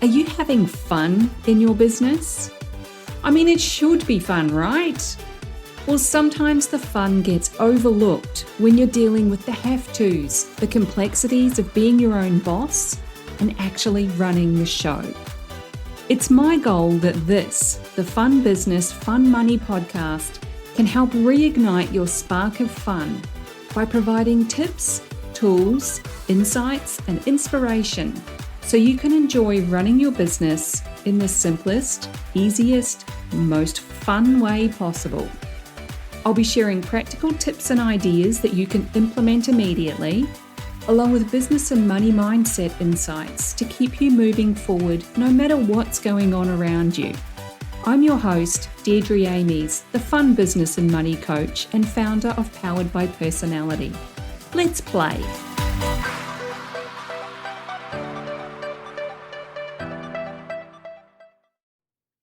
Are you having fun in your business? I mean, it should be fun, right? Well, sometimes the fun gets overlooked when you're dealing with the have-tos, the complexities of being your own boss and actually running the show. It's my goal that this, the Fun Business, Fun Money podcast, can help reignite your spark of fun by providing tips, tools, insights, and inspiration so you can enjoy running your business in the simplest, easiest, most fun way possible. I'll be sharing practical tips and ideas that you can implement immediately, along with business and money mindset insights to keep you moving forward no matter what's going on around you. I'm your host, Deirdre Amies, the Fun Business and Money Coach and founder of Powered by Personality. Let's play.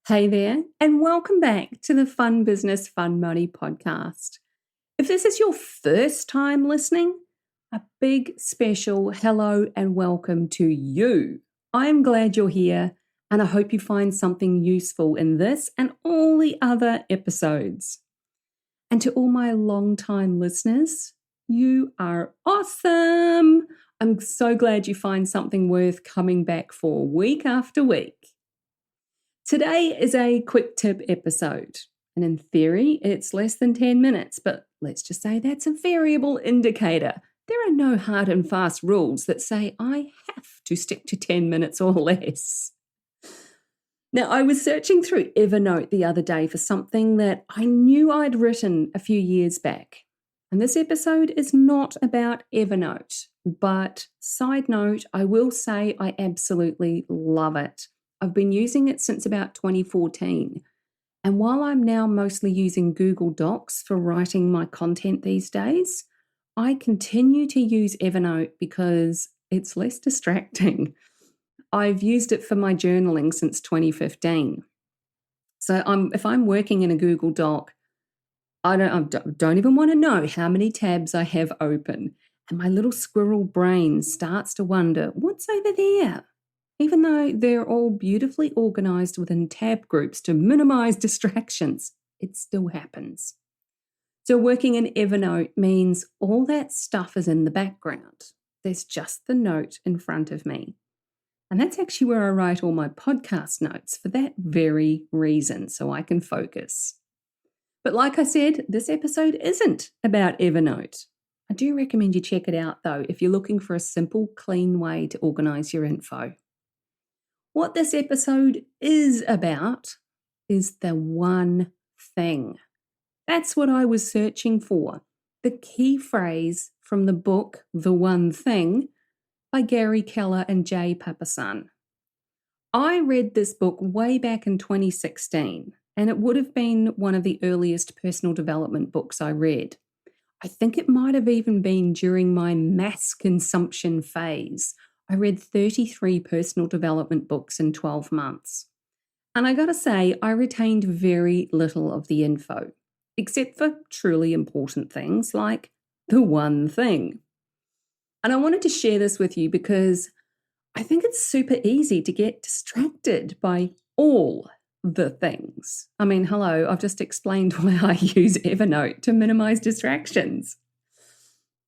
Hey there, and welcome back to the Fun Business, Fun Money podcast. If this is your first time listening, a big special hello and welcome to you. I'm glad you're here, and I hope you find something useful in this and all the other episodes. And to all my long-time listeners, you are awesome. I'm so glad you find something worth coming back for week after week. Today is a quick tip episode, and in theory, it's less than 10 minutes, but let's just say that's a variable indicator. There are no hard and fast rules that say I have to stick to 10 minutes or less. Now, I was searching through Evernote the other day for something that I knew I'd written a few years back. And this episode is not about Evernote, but side note, I will say I absolutely love it. I've been using it since about 2014. And while I'm now mostly using Google Docs for writing my content these days, I continue to use Evernote because it's less distracting. I've used it for my journaling since 2015. So if I'm working in a Google Doc, I don't even want to know how many tabs I have open. And my little squirrel brain starts to wonder, what's over there? Even though they're all beautifully organized within tab groups to minimize distractions, it still happens. So working in Evernote means all that stuff is in the background. There's just the note in front of me. And that's actually where I write all my podcast notes for that very reason, so I can focus. But like I said, this episode isn't about Evernote. I do recommend you check it out though if you're looking for a simple, clean way to organize your info. What this episode is about is the one thing. That's what I was searching for. The key phrase from the book, The One Thing, by Gary Keller and Jay Papasan. I read this book way back in 2016, and it would have been one of the earliest personal development books I read. I think it might have even been during my mass consumption phase. I read 33 personal development books in 12 months. And I gotta say, I retained very little of the info, except for truly important things like the one thing. And I wanted to share this with you because I think it's super easy to get distracted by all the things. I mean, hello, I've just explained why I use Evernote to minimize distractions.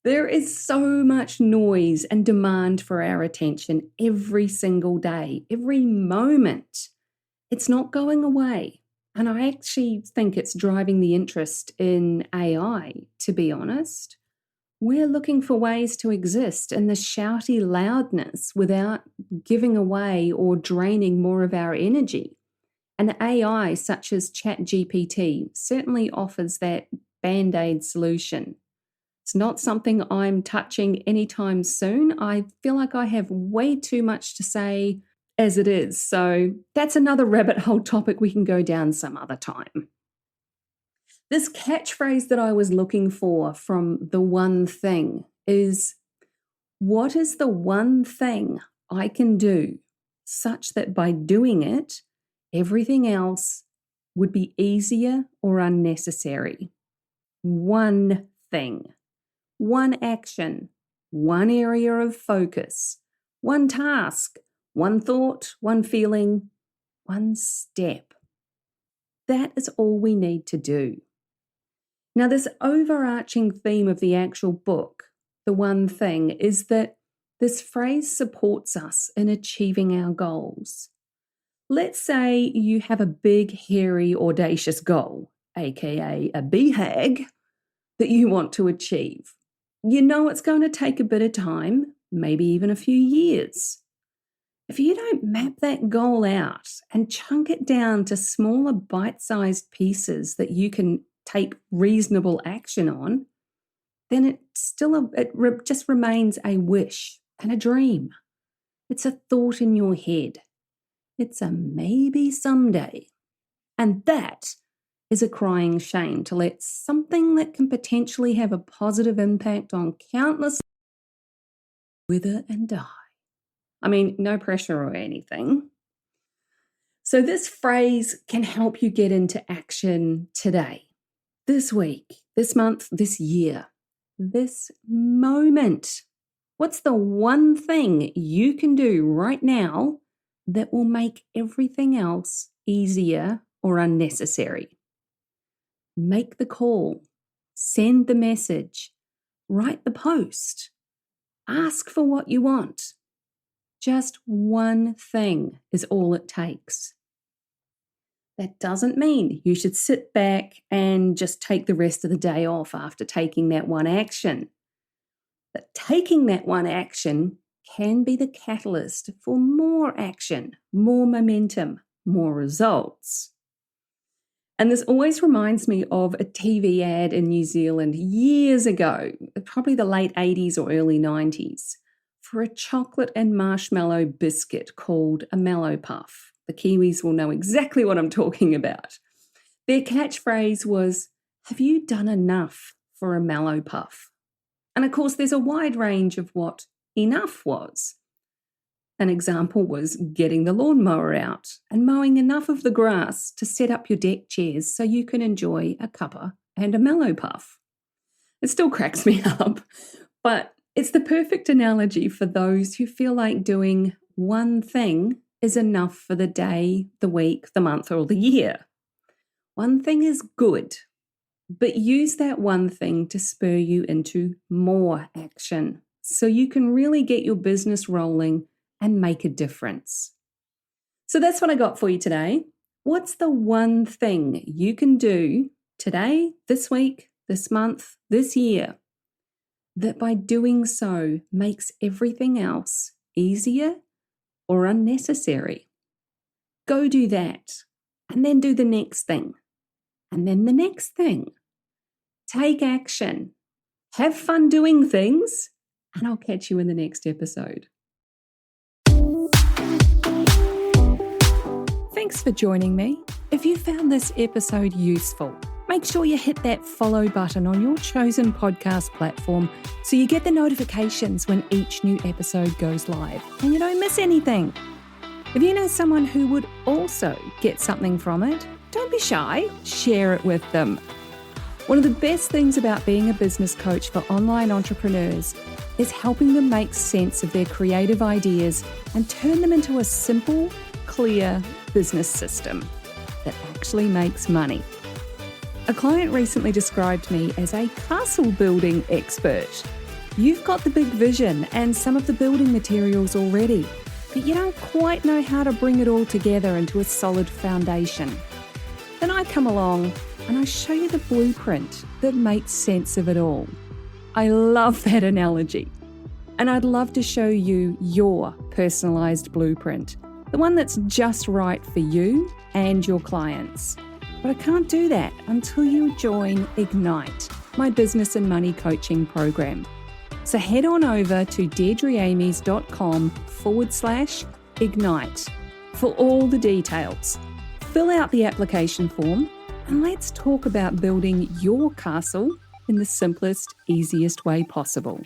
There is so much noise and demand for our attention every single day, every moment. It's not going away. And I actually think it's driving the interest in AI, to be honest. We're looking for ways to exist in the shouty loudness without giving away or draining more of our energy. And AI, such as ChatGPT, certainly offers that band-aid solution. It's not something I'm touching anytime soon. I feel like I have way too much to say as it is. So that's another rabbit hole topic we can go down some other time. This catchphrase that I was looking for from The One Thing is, what is the one thing I can do such that by doing it, everything else would be easier or unnecessary? One thing. One action, one area of focus, one task, One thought, one feeling, one step. That is all we need to do. Now, this overarching theme of the actual book, The One Thing, is that this phrase supports us in achieving our goals. Let's say you have a big, hairy, audacious goal, aka a BHAG, that you want to achieve. You know it's going to take a bit of time, maybe even a few years. If you don't map that goal out and chunk it down to smaller bite-sized pieces that you can take reasonable action on, then it just remains a wish and a dream. It's a thought in your head. It's a maybe someday. And that is a crying shame, to let something that can potentially have a positive impact on countless wither and die. I mean, no pressure or anything. So this phrase can help you get into action today, this week, this month, this year, this moment. What's the one thing you can do right now that will make everything else easier or unnecessary? Make the call, send the message, write the post, ask for what you want. Just one thing is all it takes. That doesn't mean you should sit back and just take the rest of the day off after taking that one action. But taking that one action can be the catalyst for more action, more momentum, more results. And this always reminds me of a TV ad in New Zealand years ago, probably the late 80s or early 90s, for a chocolate and marshmallow biscuit called a Mallow Puff. The Kiwis will know exactly what I'm talking about. Their catchphrase was, "Have you done enough for a Mallow Puff?" And of course, there's a wide range of what enough was. An example was getting the lawnmower out and mowing enough of the grass to set up your deck chairs so you can enjoy a cuppa and a Mallow Puff. It still cracks me up, but it's the perfect analogy for those who feel like doing one thing is enough for the day, the week, the month, or the year. One thing is good, but use that one thing to spur you into more action so you can really get your business rolling and make a difference. So that's what I got for you today. What's the one thing you can do today, this week, this month, this year, that by doing so makes everything else easier or unnecessary? Go do that, and then do the next thing, and then the next thing. Take action. Have fun doing things, and I'll catch you in the next episode. Thanks for joining me. If you found this episode useful, make sure you hit that follow button on your chosen podcast platform so you get the notifications when each new episode goes live and you don't miss anything. If you know someone who would also get something from it, don't be shy, share it with them. One of the best things about being a business coach for online entrepreneurs is helping them make sense of their creative ideas and turn them into a simple, clear business system that actually makes money. A client recently described me as a castle building expert. You've got the big vision and some of the building materials already, but you don't quite know how to bring it all together into a solid foundation. Then I come along and I show you the blueprint that makes sense of it all. I love that analogy. And I'd love to show you your personalized blueprint, the one that's just right for you and your clients. But I can't do that until you join Ignite, my business and money coaching program. So head on over to deirdreamies.com/ignite for all the details. Fill out the application form and let's talk about building your castle in the simplest, easiest way possible.